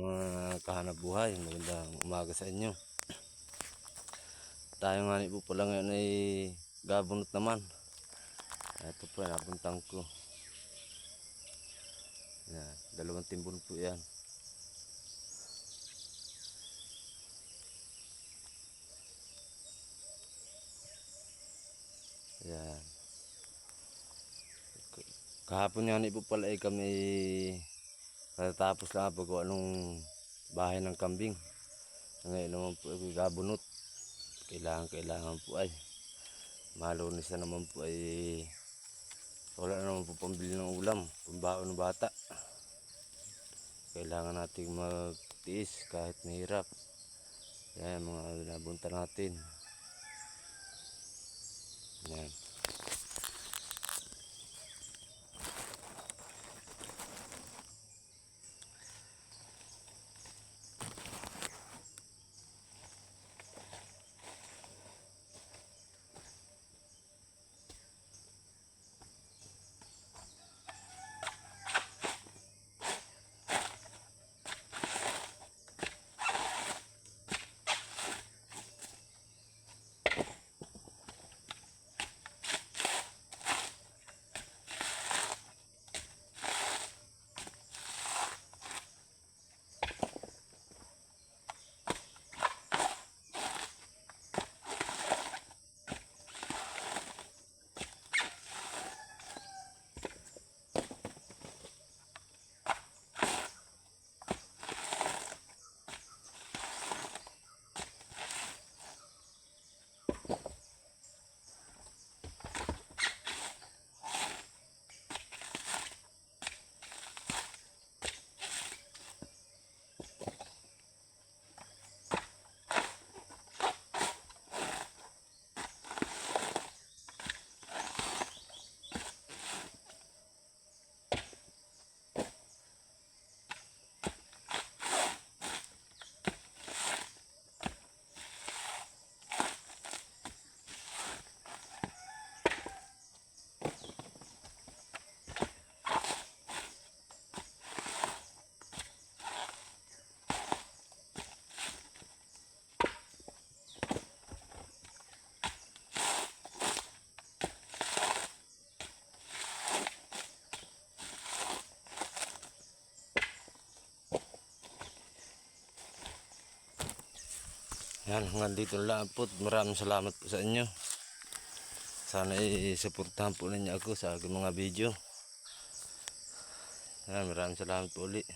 Mga kahanap buhay, magandang umaga sa inyo. Tayo nga po pala ngayon ay gabunot naman. Ito po, napuntang ko. Yan, 2 timbon po yan. Yan. Kahapon nga po pala ay kami katatapos lang paggawa nung bahay ng kambing. Ngayon naman po ay gabunot. Kailangan po ay malunis na naman po ay wala na naman po pambili ng ulam, pambaon ng bata. Kailangan nating magtiis kahit mahirap. Yan mga nabunta natin. Yan. Yan, hanggang dito lang po. Maraming salamat po sa inyo. Sana i-supportahan po ninyo ako sa aking mga video. Yan, maraming salamat po ulit.